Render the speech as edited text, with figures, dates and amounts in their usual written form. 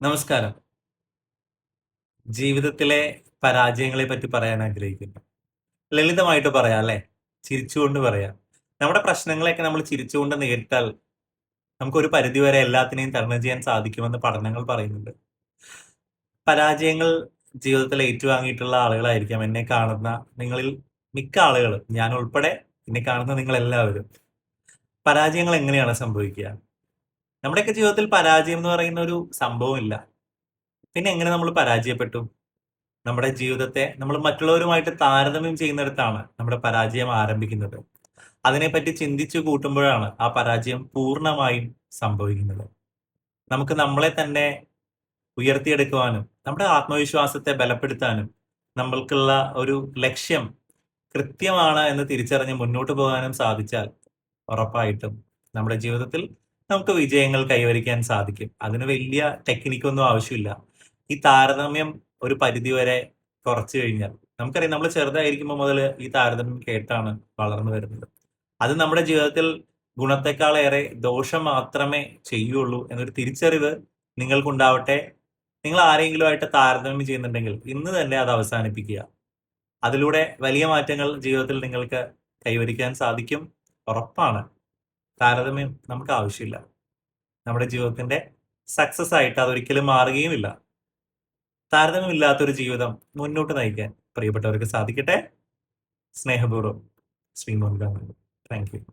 നമസ്കാരം. ജീവിതത്തിലെ പരാജയങ്ങളെ പറ്റി പറയാൻ ആഗ്രഹിക്കുന്നു. ലളിതമായിട്ട് പറയാം അല്ലേ? ചിരിച്ചുകൊണ്ട് പറയാം. നമ്മുടെ പ്രശ്നങ്ങളെയൊക്കെ നമ്മൾ ചിരിച്ചുകൊണ്ട് നേരിട്ടാൽ നമുക്കൊരു പരിധിവരെ എല്ലാത്തിനെയും തരണം ചെയ്യാൻ സാധിക്കുമെന്ന് പഠനങ്ങൾ പറയുന്നുണ്ട്. പരാജയങ്ങൾ ജീവിതത്തിൽ ഏറ്റുവാങ്ങിയിട്ടുള്ള ആളുകളായിരിക്കാം എന്നെ കാണുന്ന നിങ്ങളിൽ മിക്ക ആളുകളും, ഞാൻ ഉൾപ്പെടെ എന്നെ കാണുന്ന നിങ്ങളെല്ലാവരും. പരാജയങ്ങൾ എങ്ങനെയാണ് സംഭവിക്കുക? നമ്മുടെയൊക്കെ ജീവിതത്തിൽ പരാജയം എന്ന് പറയുന്ന ഒരു സംഭവമില്ല. പിന്നെ എങ്ങനെ നമ്മൾ പരാജയപ്പെട്ടു? നമ്മുടെ ജീവിതത്തെ നമ്മൾ മറ്റുള്ളവരുമായിട്ട് താരതമ്യം ചെയ്യുന്നിടത്താണ് നമ്മുടെ പരാജയം ആരംഭിക്കുന്നത്. അതിനെപ്പറ്റി ചിന്തിച്ചു കൂട്ടുമ്പോഴാണ് ആ പരാജയം പൂർണ്ണമായും സംഭവിക്കുന്നത്. നമുക്ക് നമ്മളെ തന്നെ ഉയർത്തിയെടുക്കുവാനും നമ്മുടെ ആത്മവിശ്വാസത്തെ ബലപ്പെടുത്താനും നമ്മൾക്കുള്ള ഒരു ലക്ഷ്യം കൃത്യമാണ് എന്ന് തിരിച്ചറിഞ്ഞ് മുന്നോട്ട് പോകാനും സാധിച്ചാൽ ഉറപ്പായിട്ടും നമ്മുടെ ജീവിതത്തിൽ നമുക്ക് വിജയങ്ങൾ കൈവരിക്കാൻ സാധിക്കും. അതിന് വലിയ ടെക്നിക്കൊന്നും ആവശ്യമില്ല. ഈ താരതമ്യം ഒരു പരിധിവരെ കുറച്ചു കഴിഞ്ഞാൽ നമുക്കറിയാം, നമ്മൾ ചെറുതായിരിക്കുമ്പോൾ മുതൽ ഈ താരതമ്യം കേട്ടാണ് വളർന്നു വരുന്നത്. അത് നമ്മുടെ ജീവിതത്തിൽ ഗുണത്തെക്കാളേറെ ദോഷം മാത്രമേ ചെയ്യുള്ളൂ എന്നൊരു തിരിച്ചറിവ് നിങ്ങൾക്കുണ്ടാവട്ടെ. നിങ്ങൾ ആരെങ്കിലുമായിട്ട് താരതമ്യം ചെയ്യുന്നുണ്ടെങ്കിൽ ഇന്ന് തന്നെ അത് അവസാനിപ്പിക്കുക. അതിലൂടെ വലിയ മാറ്റങ്ങൾ ജീവിതത്തിൽ നിങ്ങൾക്ക് കൈവരിക്കാൻ സാധിക്കും. ഉറപ്പാണ്. താരതമ്യം നമുക്ക് ആവശ്യമില്ല. നമ്മുടെ ജീവിതത്തിന്റെ സക്സസ് ആയിട്ട് അതൊരിക്കലും മാറുകയുമില്ല. താരതമ്യമില്ലാത്തൊരു ജീവിതം മുന്നോട്ട് നയിക്കാൻ പ്രിയപ്പെട്ടവർക്ക് സാധിക്കട്ടെ. സ്നേഹപൂർവ്വം, ശ്രീ മോഹൻ. Thank you.